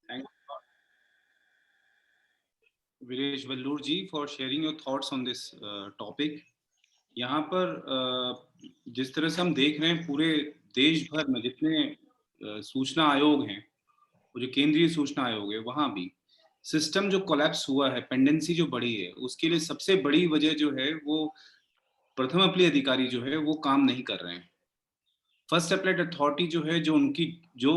Thank you, Viresh Vallur ji, for sharing your thoughts on this topic. यहाँ पर जिस तरह से हम देख रहे हैं पूरे देश भर में जितने सूचना आयोग हैं, वो जो केंद्रीय सूचना आयोग है, वहाँ भी सिस्टम जो कोलैप्स हुआ है, पेंडेंसी जो बढ़ी है, उसके लिए सबसे बड़ी वजह जो है वो प्रथम अपील अधिकारी जो है वो काम नहीं कर रहे हैं। फर्स्ट अप्लाइड अथॉरिटी जो है, जो उनकी जो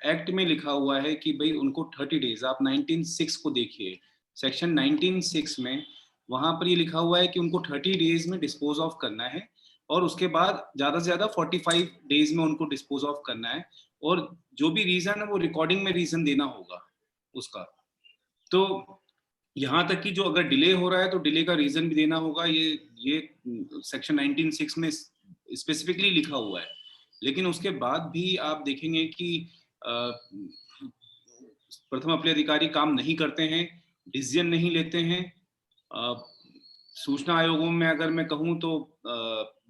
एक्ट में लिखा हुआ है कि भाई उनको 30 डेज, आप 19(6) को देखिए, सेक्शन 19(6) में वहां पर ये लिखा हुआ है कि उनको 30 डेज में डिस्पोज ऑफ करना है और उसके बाद ज्यादा से ज्यादा 45 डेज में उनको डिस्पोज ऑफ करना है, और जो भी रीजन है वो रिकॉर्डिंग में रीजन देना होगा उसका। तो यहाँ तक कि जो अगर डिले हो रहा है तो डिले का रीजन भी देना होगा, ये सेक्शन 19(6) में स्पेसिफिकली लिखा हुआ है। लेकिन उसके बाद भी आप देखेंगे कि प्रथम अपील अधिकारी काम नहीं करते हैं, डिसीजन नहीं लेते हैं। सूचना आयोगों में अगर मैं कहूँ तो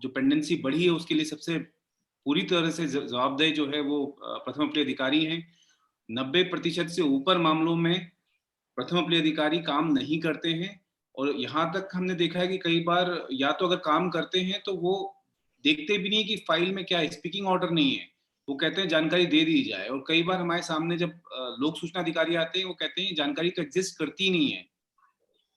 जो पेंडेंसी बढ़ी है उसके लिए सबसे पूरी तरह से जवाबदेह जो है वो प्रथम अपील अधिकारी हैं। 90% से ऊपर मामलों में प्रथम अपील अधिकारी काम नहीं करते हैं, और यहाँ तक हमने देखा है कि कई बार या तो अगर काम करते हैं तो वो देखते भी नहीं कि फाइल में क्या है, स्पीकिंग ऑर्डर नहीं है, वो कहते हैं जानकारी दे दी जाए। और कई बार हमारे सामने जब लोक सूचना अधिकारी आते हैं वो कहते हैं जानकारी तो एग्जिस्ट करती नहीं है।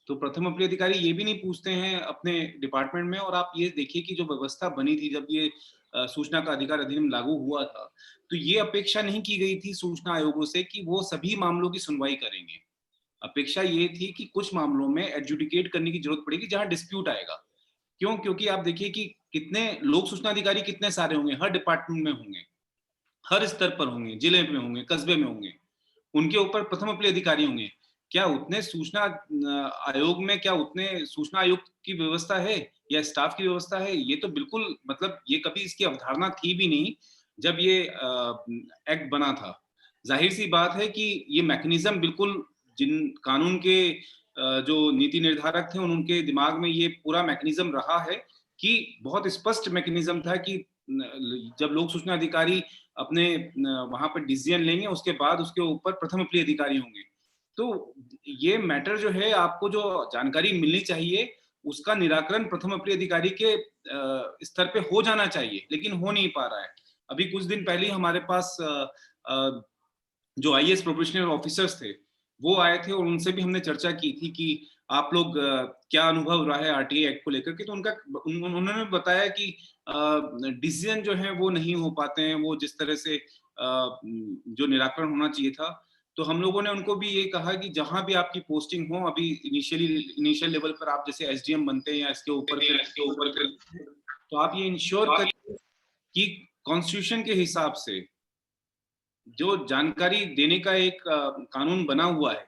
तो प्रथम अपील अधिकारी ये भी नहीं पूछते हैं अपने डिपार्टमेंट में। और आप ये देखिए कि जो व्यवस्था बनी थी जब ये सूचना का अधिकार अधिनियम लागू हुआ था, तो ये अपेक्षा नहीं की गई थी सूचना आयोगों से कि वो सभी मामलों की सुनवाई करेंगे। अपेक्षा ये थी कि कुछ मामलों में एडजुडिकेट करने की जरूरत पड़ेगी जहां डिस्प्यूट आएगा। क्यों? क्योंकि आप देखिए कि कितने लोक सूचना अधिकारी कितने सारे होंगे, हर डिपार्टमेंट में होंगे, हर स्तर पर होंगे, जिले में होंगे, कस्बे में होंगे, उनके ऊपर प्रथम अपील अधिकारी होंगे। क्या उतने सूचना आयोग में, क्या उतने सूचना आयुक्त की व्यवस्था है या स्टाफ की व्यवस्था है? ये तो बिल्कुल, मतलब ये कभी इसकी अवधारणा थी भी नहीं जब ये एक्ट बना था। जाहिर सी बात है कि ये मैकेनिज्म बिल्कुल जिन कानून के जो नीति निर्धारक थे उनके दिमाग में ये पूरा मैकेनिज्म रहा है कि बहुत स्पष्ट मैकेनिज्म था कि जब लोक सूचना अधिकारी अपने वहां पर डिसीजन लेंगे उसके बाद उसके ऊपर प्रथम अपील अधिकारी होंगे। तो ये मैटर जो है, आपको जो जानकारी मिलनी चाहिए उसका निराकरण प्रथम अपील अधिकारी के स्तर पे हो जाना चाहिए, लेकिन हो नहीं पा रहा है। अभी कुछ दिन पहले हमारे पास जो आईएएस प्रोबेशनर ऑफिसर्स थे वो आए थे और उनसे भी हमने चर्चा की थी कि आप लोग क्या अनुभव रहा है आरटीआई एक्ट को लेकर के। तो उन्होंने बताया कि डिसीजन जो है वो नहीं हो पाते हैं वो जिस तरह से जो निराकरण होना चाहिए था। तो हम लोगों ने उनको भी ये कहा कि जहां भी आपकी पोस्टिंग हो, अभी इनिशियल लेवल पर आप जैसे एसडीएम बनते हैं या इसके ऊपर तो आप ये इंश्योर करें कि कॉन्स्टिट्यूशन के हिसाब से जो जानकारी देने का एक कानून बना हुआ है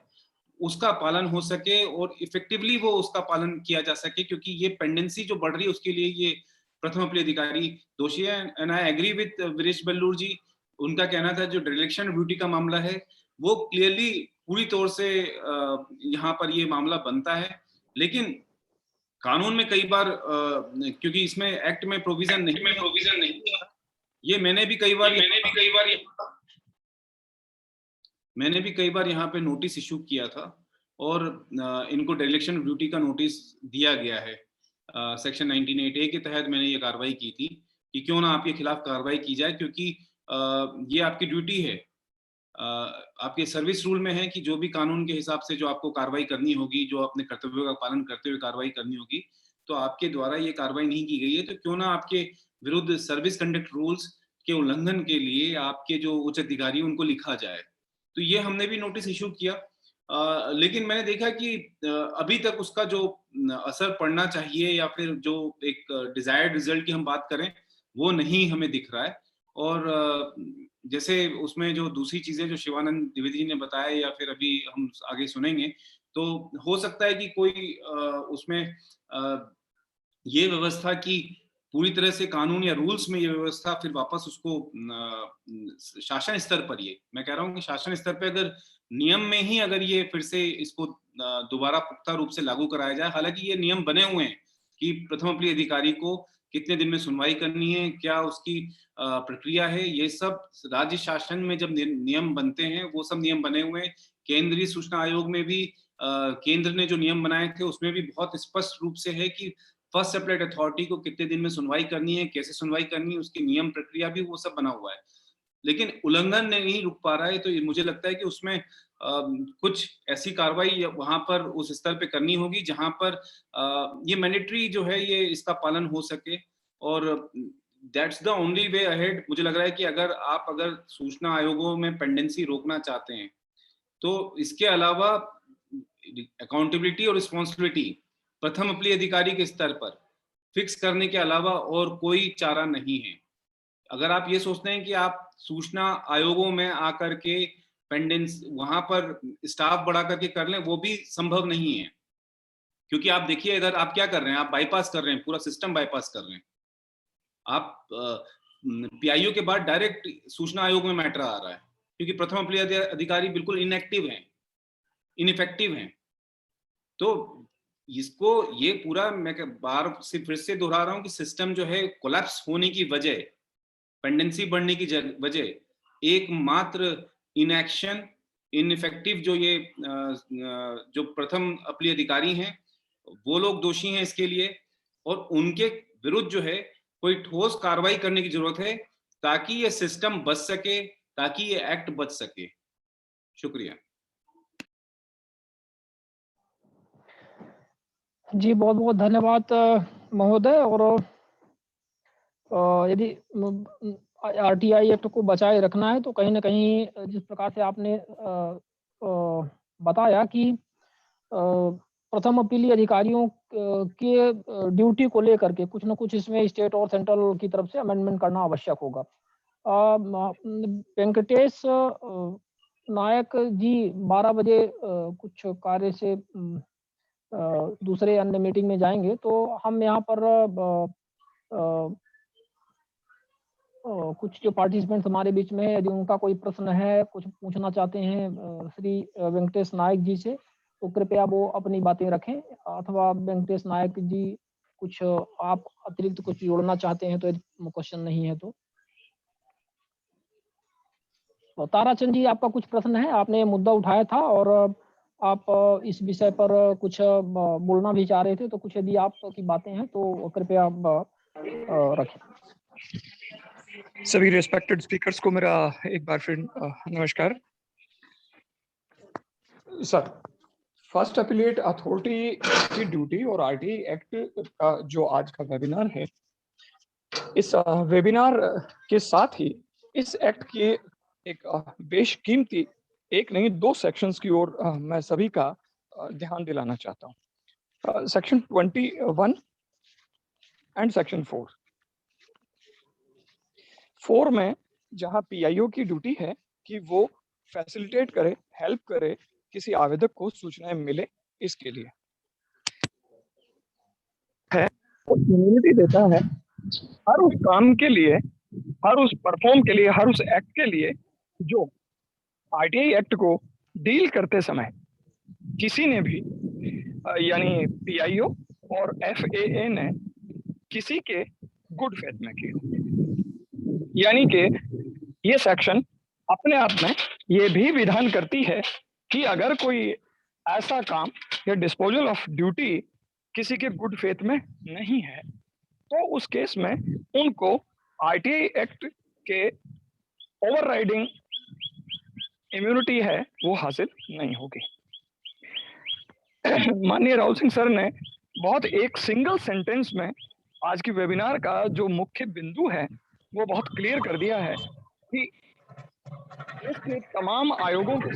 उसका पालन हो सके और इफेक्टिवली वो उसका पालन किया जा सके, क्योंकि ये पेंडेंसी जो बढ़ रही है उसके लिए ये प्रथम अपील अधिकारी दोषी है। And I agree with Viresh Ballur ji, उनका कहना था जो डायरेक्शन ड्यूटी का मामला है वो क्लियरली पूरी तौर से यहाँ पर ये मामला बनता है। लेकिन कानून में कई बार क्योंकि इसमें एक्ट में प्रोविजन नहीं, ये मैंने भी कई बार यहाँ पे नोटिस इशू किया था और इनको डायरेक्शन ड्यूटी का नोटिस दिया गया है। सेक्शन 19(8) के तहत मैंने ये कार्रवाई की थी कि क्यों ना आपके खिलाफ कार्रवाई की जाए, क्योंकि ये आपकी ड्यूटी है। आपके सर्विस रूल में है कि जो भी कानून के हिसाब से जो आपको कार्रवाई करनी होगी, जो अपने कर्तव्यों का पालन करते हुए कार्रवाई करनी होगी, तो आपके द्वारा ये कार्रवाई नहीं की गई है, तो क्यों ना आपके विरुद्ध सर्विस कंडक्ट रूल्स के उल्लंघन के लिए आपके जो उच्च अधिकारी उनको लिखा जाए। तो ये हमने भी नोटिस इशू किया। लेकिन मैंने देखा कि अभी तक उसका जो असर पड़ना चाहिए या फिर जो एक डिजायर्ड रिजल्ट की हम बात करें वो नहीं हमें दिख रहा है। और जैसे उसमें जो दूसरी चीजें जो शिवानंद द्विवेदी जी ने बताया या फिर अभी हम आगे सुनेंगे, तो हो सकता है कि कोई उसमें ये व्यवस्था की पूरी तरह से कानून या रूल्स में ये व्यवस्था फिर वापस उसको शासन स्तर पर, ये मैं कह रहा हूँ कि शासन स्तर पर अगर नियम में ही अगर ये फिर से इसको दोबारा पुख्ता रूप से लागू कराया जाए, हालांकि ये नियम बने हुए हैं कि प्रथम अपील अधिकारी को कितने दिन में सुनवाई करनी है, क्या उसकी प्रक्रिया है, ये सब राज्य शासन में जब नियम बनते हैं, वो सब नियम बने हुए हैं। केंद्रीय सूचना आयोग में भी केंद्र ने जो नियम बनाए थे उसमें भी बहुत स्पष्ट रूप से है कि फर्स्ट अप्लाइड अथॉरिटी को कितने दिन में सुनवाई करनी है, कैसे सुनवाई करनी है, उसकी नियम प्रक्रिया भी वो सब बना हुआ है। लेकिन उल्लंघन नहीं रुक पा रहा है, तो मुझे लगता है कि उसमें कुछ ऐसी कार्रवाई वहां पर उस स्तर पे करनी होगी जहां पर ये मैंडेटरी जो है ये इसका पालन हो सके, और that's the only way ahead. मुझे लग रहा है कि अगर सूचना आयोगों में पेंडेंसी रोकना चाहते हैं, तो इसके अलावा अकाउंटेबिलिटी और रिस्पॉन्सिबिलिटी प्रथम अपील अधिकारी के स्तर पर फिक्स करने के अलावा और कोई चारा नहीं है। अगर आप ये सोचते हैं कि आप सूचना आयोगों में आकर के पेंडेंस वहां पर स्टाफ बढ़ा करके कर लें, वो भी संभव नहीं है। क्योंकि आप देखिए इधर आप क्या कर रहे हैं, आप बाईपास कर रहे हैं, पूरा सिस्टम बाईपास कर रहे हैं। आप पीआईओ के बाद डायरेक्ट सूचना आयोग में मैटर आ रहा है, क्योंकि प्रथम अपील अधिकारी बिल्कुल इनएक्टिव हैं, इनइफेक्टिव हैं। तो इसको ये पूरा मैं बार से फिर से दोहरा रहा हूं कि सिस्टम जो है कोलैप्स होने की वजह, पेंडेंसी बढ़ने की वजह एकमात्र इनएक्शन, इनइफेक्टिव जो प्रथम अपील अधिकारी हैं वो लोग दोषी हैं इसके लिए, और उनके विरुद्ध जो है कोई ठोस कार्रवाई करने की जरूरत है ताकि ये सिस्टम बच सके, ताकि ये एक्ट बच सके। शुक्रिया जी, बहुत बहुत धन्यवाद महोदय। और यदि आरटीआई एक्ट को बचाए रखना है तो कहीं न कहीं जिस प्रकार से आपने बताया कि प्रथम अपीली अधिकारियों के ड्यूटी को लेकर के कुछ न कुछ इसमें स्टेट और सेंट्रल की तरफ से अमेंडमेंट करना आवश्यक होगा। वेंकटेश नायक जी 12 बजे कुछ कार्य से दूसरे अन्य मीटिंग में जाएंगे, तो हम यहाँ पर कुछ जो पार्टिसिपेंट्स हमारे बीच में है, यदि उनका कोई प्रश्न है, कुछ पूछना चाहते हैं श्री वेंकटेश नायक जी से, तो कृपया वो अपनी बातें रखें। अथवा वेंकटेश नायक जी कुछ आप अतिरिक्त कुछ जोड़ना चाहते हैं तो, यदि क्वेश्चन नहीं है तो ताराचंद जी, आपका कुछ प्रश्न है? आपने मुद्दा उठाया था और आप इस विषय पर कुछ बोलना भी चाह रहे थे, तो कुछ यदि आपकी बातें हैं तो कृपया रखें। सभी रिस्पेक्टेड स्पीकर्स को मेरा एक बार फिर नमस्कार। सर, फर्स्ट अपीलेट अथॉरिटी की ड्यूटी और आरटीआई एक्ट का जो आज का वेबिनार है, इस वेबिनार के साथ ही इस एक्ट के एक बेशकीमती एक नहीं 2 सेक्शंस की ओर मैं सभी का ध्यान दिलाना चाहता हूँ। सेक्शन 21 एंड सेक्शन 4 में जहां पीआईओ की ड्यूटी है कि वो फैसिलिटेट करे, हेल्प करे किसी आवेदक को सूचनाएं मिले, इसके लिए है इम्यूनिटी देता है हर उस काम के लिए, हर उस परफॉर्म के लिए, हर उस एक्ट के लिए जो आरटीआई एक्ट को डील करते समय किसी ने भी यानी पीआईओ और एफएए ने किसी के गुड फेथ में की। यानी कि ये सेक्शन अपने आप में ये भी विधान करती है कि अगर कोई ऐसा काम या डिस्पोजल ऑफ ड्यूटी किसी के गुड फेथ में नहीं है, तो उस केस में उनको आरटीआई एक्ट के ओवरराइडिंग इम्यूनिटी है वो हासिल नहीं होगी। माननीय राहुल सिंह सर ने बहुत एक सिंगल सेंटेंस में आज की वेबिनार का जो मुख्य बिंदु है वो बहुत क्लियर कर दिया है कि इसके तमाम आयोगों के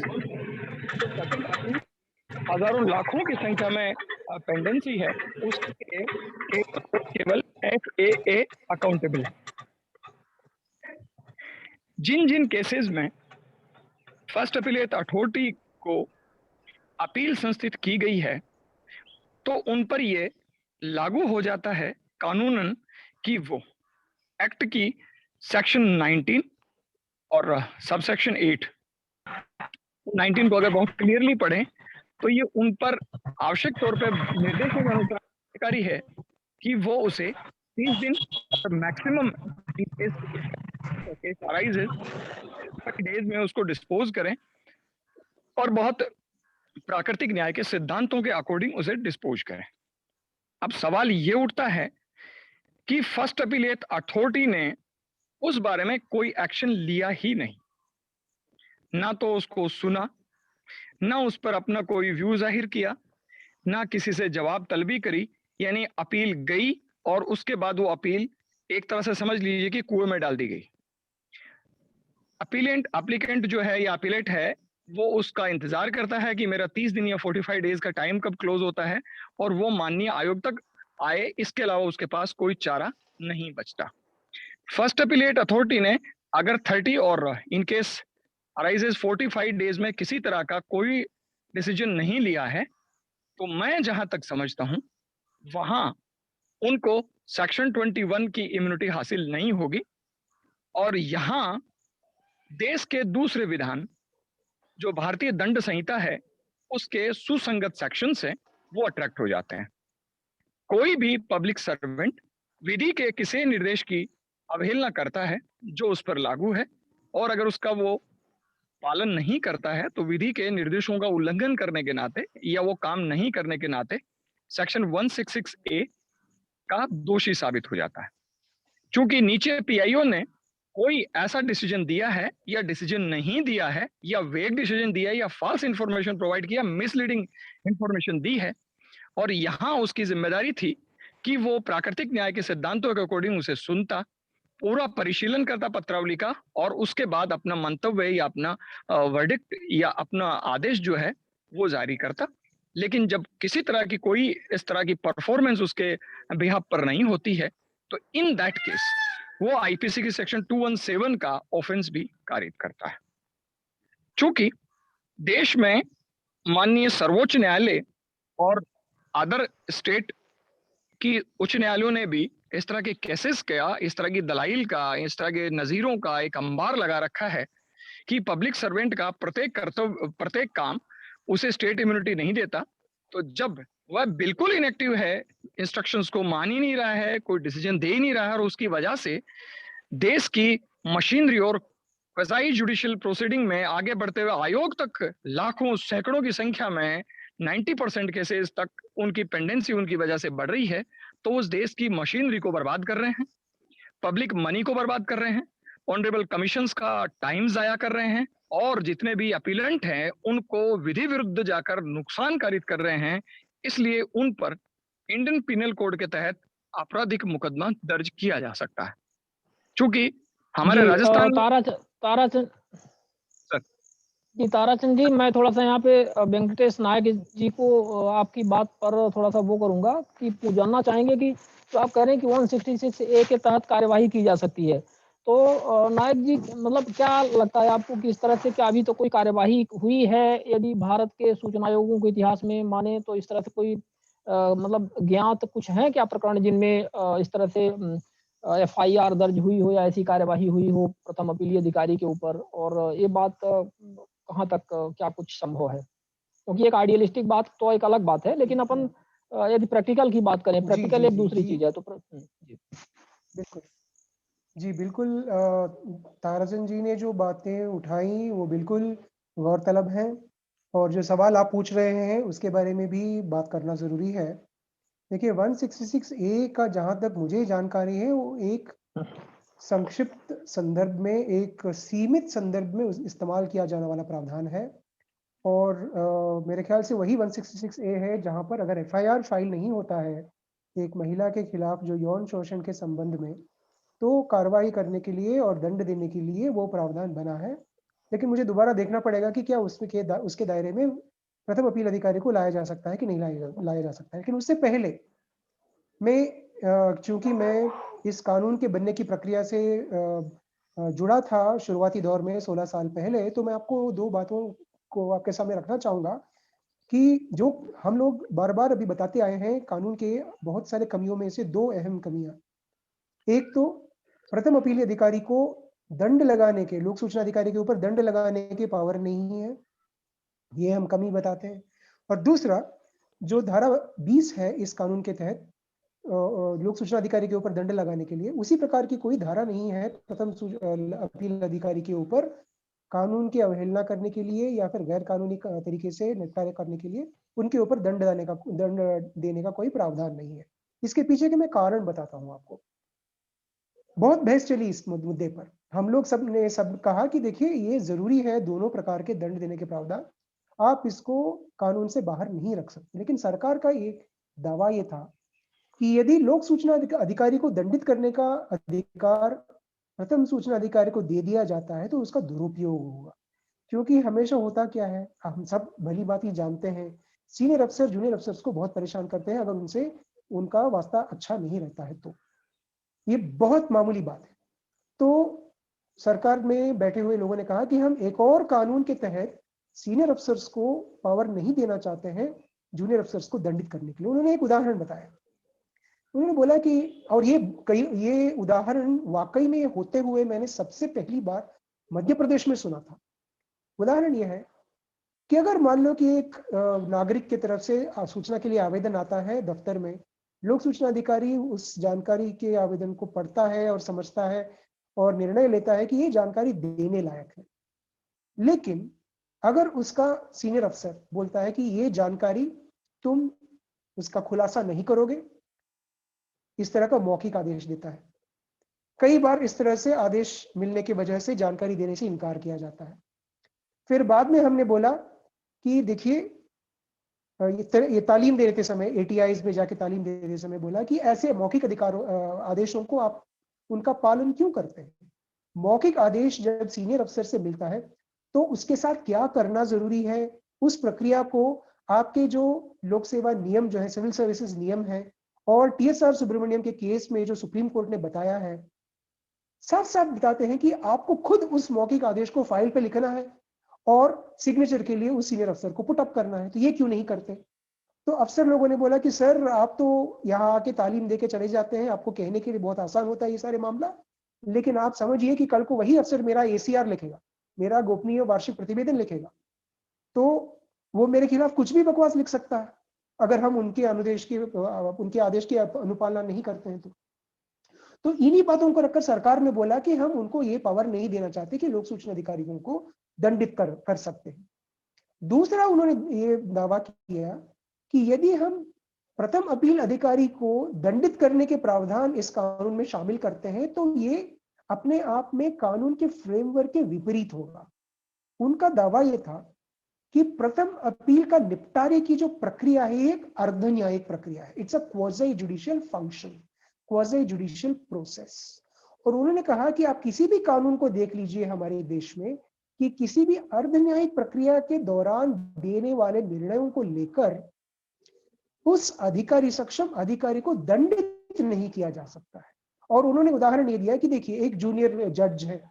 हजारों लाखों की संख्या में पेंडेंसी है, उसके केवल एफएए अकाउंटेबल है। जिन जिन केसेस में फर्स्ट अपीलेट अथॉरिटी को अपील संस्थित की गई है, तो उन पर ये लागू हो जाता है कानूनन कि वो एक्ट की सेक्शन 19 और सबसेक्शन 8, 19 को अगर बहुत क्लियरली पढ़ें तो ये उन पर आवश्यक तौर पर निर्देश के अनुसार अधिकारी है कि वो उसे 30 दिन मैक्सिमम केस अराइजेस 30 डेज में उसको डिस्पोज करें और बहुत प्राकृतिक न्याय के सिद्धांतों के अकॉर्डिंग उसे डिस्पोज करें। अब सवाल ये उठता है कि फर्स्ट अपीलेट अथॉरिटी ने उस बारे में कोई एक्शन लिया ही नहीं, ना तो उसको सुना, ना उस पर अपना कोई व्यू जाहिर किया, ना किसी से जवाब तलबी करी, यानी अपील गई और उसके बाद वो अपील एक तरह से समझ लीजिए कि कुएं में डाल दी गई। एप्लीकेंट जो है या अपीलेट है वो उसका इंतजार करता है कि मेरा 30 दिन या 45 डेज का टाइम कब क्लोज होता है और वो माननीय आयोग तक आए, इसके अलावा उसके पास कोई चारा नहीं बचता। फर्स्ट अपीलेट अथॉरिटी ने अगर 30 और इन केस अराइजेस 45 डेज में किसी तरह का कोई डिसीजन नहीं लिया है, तो मैं जहां तक समझता हूं वहां उनको सेक्शन 21 की इम्यूनिटी हासिल नहीं होगी और यहां देश के दूसरे विधान जो भारतीय दंड संहिता है उसके सुसंगत सेक्शन से वो अट्रैक्ट हो जाते हैं। कोई भी पब्लिक सर्वेंट विधि के किसी निर्देश की अवहेलना करता है जो उस पर लागू है और अगर उसका वो पालन नहीं करता है तो विधि के निर्देशों का उल्लंघन करने के नाते या वो काम नहीं करने के नाते सेक्शन 166A का दोषी साबित हो जाता है। क्योंकि नीचे पीआईओ ने कोई ऐसा डिसीजन दिया है या डिसीजन नहीं दिया है या वेग डिसीजन दिया है या फॉल्स इंफॉर्मेशन प्रोवाइड किया, मिसलीडिंग इंफॉर्मेशन दी है और यहां उसकी जिम्मेदारी थी कि वो प्राकृतिक न्याय के सिद्धांतों के अकॉर्डिंग उसे सुनता, पूरा परिशीलन करता पत्रावली का और उसके बाद अपना मंतव्य या अपना वर्डिक्ट या अपना आदेश जो है वो जारी करता। लेकिन जब किसी तरह की कोई इस तरह की परफॉर्मेंस उसके बिहाफ पर नहीं होती है तो इन दैट केस वो आईपीसी की सेक्शन 217 का ऑफेंस भी कारित करता है। चूंकि देश में माननीय सर्वोच्च न्यायालय और अदर स्टेट की उच्च न्यायालयों ने भी इस तरह के केसेस का, इस तरह की दलाइल का, इस तरह के नजीरों का एक अंबार लगा रखा है कि पब्लिक सर्वेंट का प्रत्येक कर्तव्य, प्रत्येक काम उसे स्टेट इम्यूनिटी नहीं देता। तो जब वह बिल्कुल इनएक्टिव है, इंस्ट्रक्शंस को मान ही नहीं रहा है, कोई डिसीजन दे ही नहीं रहा है और उसकी वजह से देश की मशीनरी और कसाई जुडिशियल प्रोसीडिंग में आगे बढ़ते हुए आयोग तक लाखों सैकड़ों की संख्या में 90% केसेस तक उनकी पेंडेंसी उनकी वजह से बढ़ रही है, तो उस देश की मशीनरी को बर्बाद कर रहे हैं, पब्लिक मनी को बर्बाद कर रहे हैं, ऑनरेबल कमीशंस का टाइम जाया कर रहे हैं और जितने भी अपीलेंट हैं उनको विधि विरुद्ध जाकर नुकसान कारित कर रहे हैं। इसलिए उन पर इंडियन पिनल कोड के तहत आपराधिक मुकदमा दर्ज किया जा सकता है। चूंकि हमारे जी राजस्थान ताराचंद सर, जी, ताराचंद जी, मैं थोड़ा-सा यहाँ पे वेंकटेश नायक जी को आपकी बात पर थोड़ा-सा वो करूँगा कि जानना चाहेंगे कि जो आप कह रहे हैं कि 166A के तहत कार्यवाही की जा सकती है। तो नायक जी, मतलब क्या लगता है आपको कि इस तरह से क्या अभी तो कोई कार्यवाही हुई है? यदि भारत के सूचना आयोगों के इतिहास में माने तो इस तरह से कोई मतलब ज्ञात कुछ हैं क्या प्रकरण जिनमें इस तरह से एफआईआर दर्ज हुई हो या ऐसी कार्यवाही हुई हो प्रथम अपीलीय अधिकारी के ऊपर? और ये बात कहाँ तक क्या कुछ संभव है? क्योंकि एक आइडियलिस्टिक बात तो एक अलग बात है, लेकिन अपन यदि प्रैक्टिकल की बात करें, जी, प्रैक्टिकल जी, एक जी, दूसरी जी। चीज़ है तो जी। बिल्कुल। जी, बिल्कुल ताराचंद जी ने जो बातें उठाई वो बिल्कुल गौरतलब हैं और जो सवाल आप पूछ रहे हैं उसके बारे में भी बात करना ज़रूरी है। देखिए 166A का जहाँ तक मुझे जानकारी है वो एक संक्षिप्त संदर्भ में, एक सीमित संदर्भ में इस्तेमाल किया जाने वाला प्रावधान है और मेरे ख्याल से वही 166A है जहाँ पर अगर एफआईआर फाइल नहीं होता है एक महिला के खिलाफ जो यौन शोषण के संबंध में, तो कार्रवाई करने के लिए और दंड देने के लिए वो प्रावधान बना है। लेकिन मुझे दोबारा देखना पड़ेगा कि क्या उसके दायरे में प्रथम अपील अधिकारी को लाया जा सकता है कि नहीं लाया जा सकता है। लेकिन उससे पहले मैं चूँकि मैं इस कानून के बनने की प्रक्रिया से जुड़ा था शुरुआती दौर में 16 साल पहले, तो मैं आपको 2 बातों को आपके सामने रखना चाहूँगा कि जो हम लोग बार-बार अभी बताते आए हैं, कानून के बहुत सारे कमियों में से 2 अहम कमियाँ। एक तो प्रथम अपीली अधिकारी को दंड लगाने के, लोक सूचना अधिकारी के ऊपर दंड लगाने की पावर नहीं है, ये हम कमी बताते हैं। और दूसरा, जो धारा 20 है इस कानून के तहत, लोक सूचना अधिकारी के ऊपर दंड लगाने के लिए उसी प्रकार की कोई धारा नहीं है प्रथम अपील अधिकारी के ऊपर कानून की अवहेलना करने के लिए या फिर गैर कानूनी तरीके से निपटारे करने के लिए उनके ऊपर दंड देने का कोई प्रावधान नहीं है। इसके पीछे के मैं कारण बताता हूं आपको। बहुत बहस चली इस मुद्दे पर। हम लोग सब कहा कि देखिए ये जरूरी है दोनों प्रकार के दंड देने के प्रावधान, आप इसको कानून से बाहर नहीं रख सकते। लेकिन सरकार का एक दावा ये था कि यदि लोक सूचना अधिकारी को दंडित करने का अधिकार प्रथम सूचना अधिकारी को दे दिया जाता है तो उसका दुरुपयोग होगा। क्योंकि हमेशा होता क्या है, हम सब भली बात ही जानते हैं, सीनियर अफसर जूनियर अफसर्स को बहुत परेशान करते हैं अगर उनसे उनका वास्ता अच्छा नहीं रहता है तो ये बहुत मामूली बात है। तो सरकार में बैठे हुए लोगों ने कहा कि हम एक और कानून के तहत सीनियर अफसर्स को पावर नहीं देना चाहते हैं जूनियर अफसर्स को दंडित करने के लिए। उन्होंने एक उदाहरण बताया। उन्होंने बोला कि और ये उदाहरण वाकई में होते हुए मैंने सबसे पहली बार मध्य प्रदेश में सुना था। उदाहरण यह है कि अगर मान लो कि एक नागरिक की तरफ से सूचना के लिए आवेदन आता है दफ्तर में, लोक सूचना अधिकारी उस जानकारी के आवेदन को पढ़ता है और समझता है और निर्णय लेता है कि ये जानकारी देने लायक है। लेकिन अगर उसका सीनियर अफसर बोलता है कि ये जानकारी तुम उसका खुलासा नहीं करोगे, इस तरह का मौखिक आदेश देता है। कई बार इस तरह से आदेश मिलने की वजह से जानकारी देने से इनकार किया जाता है। फिर बाद में हमने बोला कि देखिए ये तालीम देते समय ATIs में जाके तालीम देते समय बोला कि ऐसे मौखिक आदेशों को आप उनका पालन क्यों करते हैं। मौखिक आदेश जब सीनियर अफसर से मिलता है तो उसके साथ क्या करना जरूरी है, उस प्रक्रिया को आपके जो लोक सेवा नियम जो है सिविल सर्विसेज नियम है और TSR सुब्रमण्यम के केस में जो सुप्रीम कोर्ट ने बताया है, साफ साफ बताते हैं कि आपको खुद उस मौखिक आदेश को फाइल पे लिखना है और सिग्नेचर के लिए उस सीनियर अफसर को पुट अप करना है। तो ये क्यों नहीं करते। तो अफसर लोगों ने बोला कि सर आप तो यहाँ आके तालीम देके चले जाते हैं, आपको कहने के लिए बहुत आसान होता है ये सारे मामला, लेकिन आप समझिए कि कल को वही अफसर मेरा ACR लिखेगा, मेरा गोपनीय वार्षिक प्रतिवेदन लिखेगा, तो वो मेरे खिलाफ कुछ भी बकवास लिख सकता है अगर हम उनके आदेश की अनुपालना नहीं करते हैं तो इन्हीं बातों को रखकर सरकार ने बोला कि हम उनको ये पावर नहीं देना चाहते कि लोक सूचना अधिकारियों को दंडित कर सकते हैं। दूसरा उन्होंने ये दावा किया कि यदि हम प्रथम अपील अधिकारी को दंडित करने के प्रावधान इस कानून में शामिल करते हैं तो ये अपने आप में कानून के फ्रेमवर्क के विपरीत होगा। उनका दावा यह था कि प्रथम अपील का निपटारे की जो प्रक्रिया है एक अर्ध न्यायिक प्रक्रिया है, it's a quasi judicial function, quasi judicial process. और उन्होंने कहा कि आप किसी भी कानून को देख लीजिए हमारे देश में कि किसी भी अर्ध न्यायिक प्रक्रिया के दौरान देने वाले निर्णयों को लेकर उस सक्षम अधिकारी को दंडित नहीं किया जा सकता है। और उन्होंने उदाहरण ये दिया कि देखिए एक जूनियर जज है,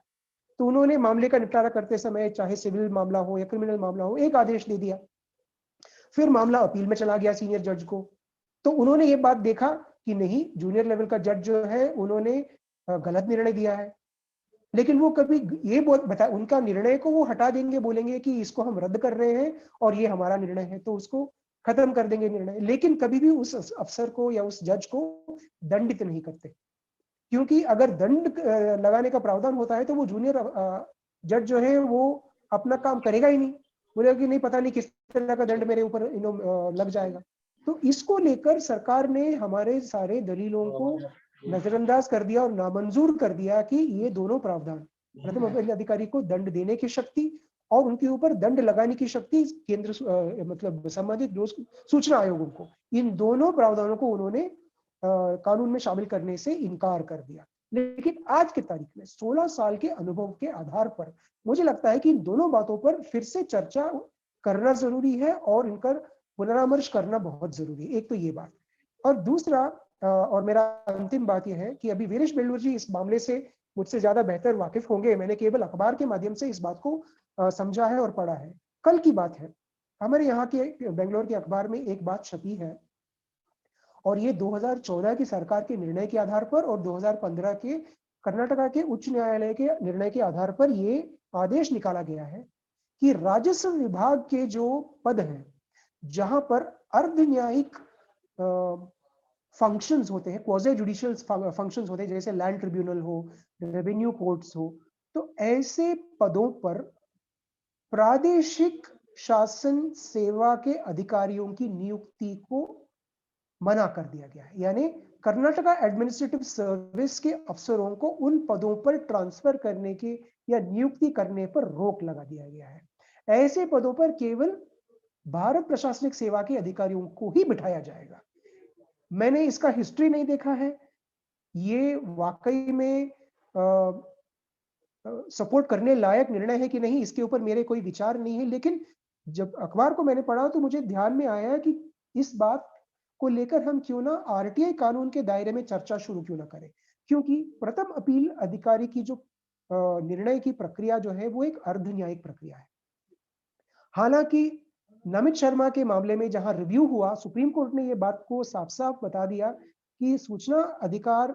तो उन्होंने मामले का निपटारा करते समय चाहे सिविल मामला हो या क्रिमिनल मामला हो, एक आदेश दे दिया, फिर मामला अपील में चला गया सीनियर जज को, तो उन्होंने ये बात देखा कि नहीं जूनियर लेवल का जज जो है उन्होंने गलत निर्णय दिया है, लेकिन वो कभी ये बता उनका निर्णय को वो हटा देंगे, बोलेंगे कि इसको हम रद्द कर रहे हैं और ये हमारा निर्णय है तो उसको खत्म कर देंगे निर्णय, लेकिन कभी भी उस अफसर को या उस जज को दंडित नहीं करते। क्योंकि अगर दंड लगाने का प्रावधान होता है तो वो जूनियर जज जो है वो अपना काम करेगा ही नहीं, बोलेगा कि नहीं पता नहीं किस तरह का दंड मेरे ऊपर लग जाएगा। तो इसको लेकर सरकार ने हमारे सारे दलीलों को नजरअंदाज कर दिया और नामंजूर कर दिया कि ये दोनों प्रावधान प्रथम अपील अधिकारी को दंड देने की शक्ति और उनके ऊपर दंड लगाने की शक्ति केंद्र मतलब संबंधित जो सूचना आयोगों को, इन दोनों प्रावधानों को उन्होंने कानून में शामिल करने से इनकार कर दिया। लेकिन आज की तारीख में 16 साल के अनुभव के आधार पर मुझे लगता है कि इन दोनों बातों पर फिर से चर्चा करना जरूरी है और इनका पुनरामर्श करना बहुत जरूरी है। एक तो ये बात, और दूसरा और मेरा अंतिम बात यह है कि अभी वीरेश बेल्लूर जी इस मामले से मुझसे ज्यादा बेहतर वाकिफ होंगे, मैंने केवल अखबार के माध्यम से इस बात को समझा है और पढ़ा है। कल की बात है, हमारे यहाँ के बेंगलोर के अखबार में एक बात छपी है और ये 2014 की सरकार के निर्णय के आधार पर और 2015 के कर्नाटका के उच्च न्यायालय के निर्णय के आधार पर ये आदेश निकाला गया है कि राजस्व विभाग के जो पद हैं जहां पर अर्ध न्यायिक फंक्शंस होते हैं, क्वाज़ी जुडिशियल फंक्शंस होते हैं, जैसे लैंड ट्रिब्यूनल हो, रेवेन्यू कोर्ट्स हो, तो ऐसे पदों पर प्रादेशिक शासन सेवा के अधिकारियों की नियुक्ति को मना कर दिया गया है। यानी कर्नाटका एडमिनिस्ट्रेटिव सर्विस के अफसरों को उन पदों पर ट्रांसफर करने के या नियुक्ति करने पर रोक लगा दिया गया है। ऐसे पदों पर केवल भारत प्रशासनिक सेवा के अधिकारियों को ही बिठाया जाएगा। मैंने इसका हिस्ट्री नहीं देखा है, ये वाकई में सपोर्ट करने लायक निर्णय है कि नहीं, इसके ऊपर मेरे कोई विचार नहीं है, लेकिन जब अखबार को मैंने पढ़ा तो मुझे ध्यान में आया कि इस बात को लेकर हम क्यों ना आरटीआई कानून के दायरे में चर्चा शुरू क्यों ना करें, क्योंकि प्रथम अपील अधिकारी की जो निर्णय की प्रक्रिया जो है वो एक अर्ध न्यायिक प्रक्रिया है। हालांकि नमित शर्मा के मामले में जहां रिव्यू हुआ, सुप्रीम कोर्ट ने ये बात को साफ साफ बता दिया कि सूचना अधिकार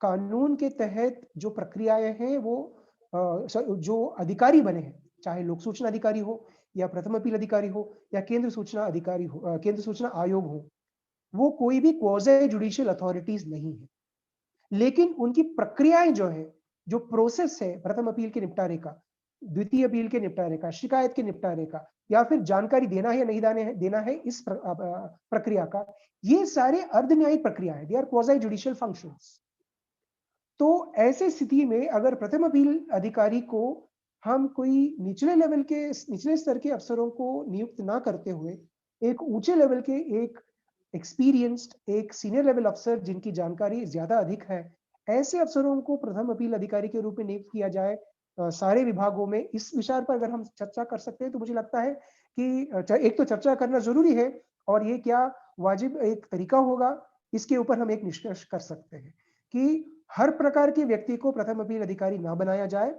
कानून के तहत जो प्रक्रियाएं हैं वो जो अधिकारी बने हैं, चाहे लोक सूचना अधिकारी हो या प्रथम अपील अधिकारी हो या केंद्र सूचना अधिकारी हो, केंद्र सूचना आयोग हो, वो कोई भी क्वाज़ी जुडिशियल अथॉरिटीज नहीं है, लेकिन उनकी प्रक्रियाएं जो है, जो प्रोसेस है प्रथम अपील के निपटारे का, द्वितीय अपील के निपटारे का, शिकायत के निपटारे का, या फिर जानकारी देना है या नहीं देना है इस प्रक्रिया का, ये सारे अर्ध न्यायिक प्रक्रिया है, they are quasi judicial functions. तो ऐसे स्थिति में अगर प्रथम अपील अधिकारी को हम कोई निचले स्तर के अफसरों को नियुक्त ना करते हुए एक ऊंचे लेवल के, एक एक्सपीरियंस्ड, एक सीनियर लेवल अफसर जिनकी जानकारी ज्यादा अधिक है, ऐसे अफसरों को प्रथम अपील अधिकारी के रूप में नियुक्त किया जाए सारे विभागों में, इस विचार पर अगर हम चर्चा कर सकते हैं तो मुझे लगता है कि एक तो चर्चा करना जरूरी है, और ये क्या वाजिब एक तरीका होगा, इसके ऊपर हम एक निष्कर्ष कर सकते हैं कि हर प्रकार के व्यक्ति को प्रथम अपील अधिकारी ना बनाया जाए,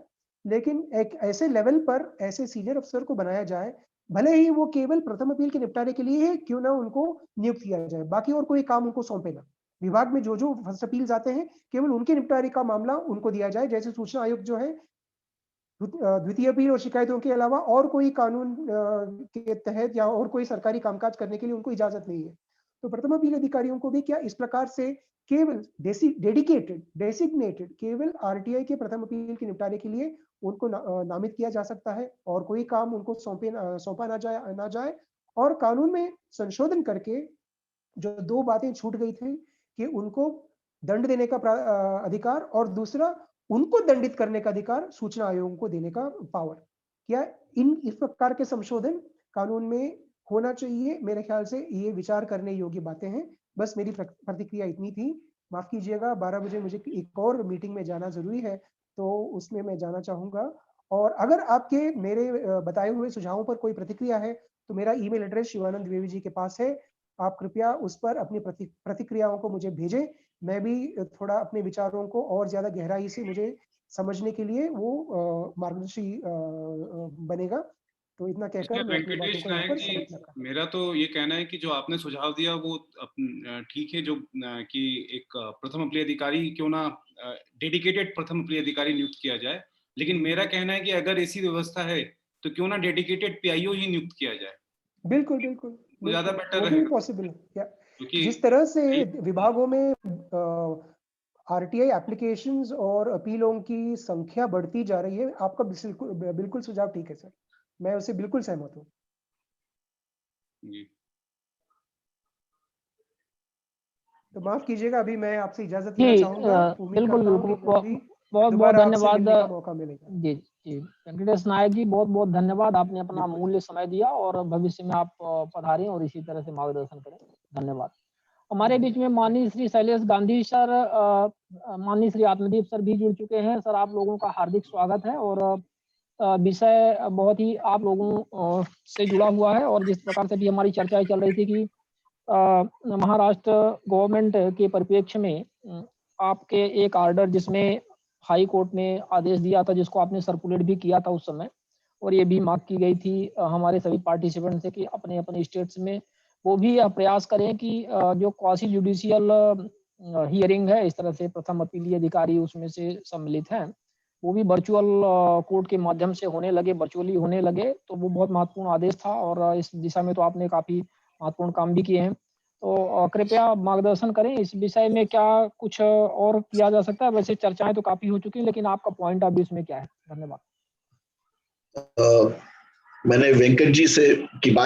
लेकिन एक ऐसे लेवल पर ऐसे सीनियर अफसर को बनाया जाए, भले ही वो केवल प्रथम अपील के निपटारे के लिए है, क्यों ना उनको नियुक्त किया जाए, बाकी और कोई काम उनको सौंपे ना। विभाग में जो जो फर्स्ट अपील्स आते हैं केवल उनके निपटारे का मामला उनको दिया जाए, जैसे सूचना आयोग जो है द्वितीय अपील और शिकायतों के अलावा और कोई कानून के तहत या और कोई सरकारी कामकाज करने के लिए उनको इजाजत नहीं है। तो प्रथम अपील अधिकारियों को भी क्या इस प्रकार से केवल डेसिग्नेटेड केवल आरटीआई के प्रथम अपील के निपटारे के लिए उनको नामित किया जा सकता है, और कोई काम उनको सौंपा ना जाए, और कानून में संशोधन करके जो दो बातें छूट गई थी कि उनको दंड देने का अधिकार और दूसरा उनको दंडित करने का अधिकार सूचना आयोग को देने का पावर, क्या इस प्रकार के संशोधन कानून में होना चाहिए। मेरे ख्याल से ये विचार करने योग्य बातें हैं। बस मेरी प्रतिक्रिया इतनी थी, माफ कीजिएगा, 12 बजे मुझे एक और मीटिंग में जाना जरूरी है, तो उसमें मैं जाना चाहूंगा। और अगर आपके मेरे बताए हुए सुझावों पर कोई प्रतिक्रिया है तो मेरा ईमेल एड्रेस शिवानंद द्विवेदी जी के पास है, आप कृपया उस पर अपनी प्रतिक्रियाओं को मुझे भेजें। मैं भी थोड़ा अपने विचारों को और ज्यादा गहराई से मुझे समझने के लिए वो मार्गदर्शी बनेगा। तो इतना कहकर मैं अपनी बातों को यहाँ पर समाप्त करता हूं। मेरा तो ये कहना है कि जो आपने सुझाव दिया वो ठीक है, जो कि एक प्रथम अपील अधिकारी क्यों ना डेडिकेटेड प्रथम अपील अधिकारी नियुक्त किया जाए, लेकिन मेरा कहना है कि अगर ऐसी व्यवस्था है तो क्यों ना डेडिकेटेड पीआईओ ही नियुक्त किया जाए। बिल्कुल बिल्कुल, ज्यादा बेटर वो रहेगा, भी पॉसिबल है। जिस तरह से विभागों में आरटीआई एप्लीकेशंस और अपीलों की संख्या बढ़ती जा रही है, आपका बिल्कुल सुझाव ठीक है सर, मैं उससे बिल्कुल सहमत हूँ। तो माफ कीजिएगा, अभी मैं आपसे इजाजत लेना चाहूंगा। बिल्कुल बहुत बहुत धन्यवाद जी जी वेंकटेश नायक जी, बहुत बहुत धन्यवाद, आपने अपना मूल्य समय दिया और भविष्य में आप पधारें और इसी तरह से मार्गदर्शन करें। धन्यवाद। हमारे बीच में माननीय श्री शैलेश गांधी सर, माननीय श्री आत्मदीप सर भी जुड़ चुके हैं। सर, आप लोगों का हार्दिक स्वागत है और विषय बहुत ही आप लोगों से जुड़ा हुआ है, और जिस प्रकार से भी हमारी चर्चाएं चल रही थी कि महाराष्ट्र गवर्नमेंट के परिप्रेक्ष्य में आपके एक आर्डर जिसमें हाई कोर्ट ने आदेश दिया था, जिसको आपने सर्कुलेट भी किया था उस समय, और ये भी मांग की गई थी हमारे सभी पार्टिसिपेंट से कि अपने अपने स्टेट्स में वो भी प्रयास करें कि जो क्वासी जुडिशियल हियरिंग है, इस तरह से प्रथम अपीलीय अधिकारी उसमें से सम्मिलित हैं, वो भी वर्चुअल कोर्ट के माध्यम से होने लगे, वर्चुअली होने लगे। तो वो बहुत महत्वपूर्ण आदेश था और इस दिशा में तो आपने काफी महत्वपूर्ण काम भी किए हैं। तो कृपया मार्गदर्शन करें इस विषय में, क्या कुछ और किया जा सकता है? वैसे चर्चाएँ तो काफ़ी हो चुकी हैं, लेकिन आपका पॉइंट ऑफ व्यू इसमें क्या है? धन्यवाद। मैंने वेंकट जी से की बात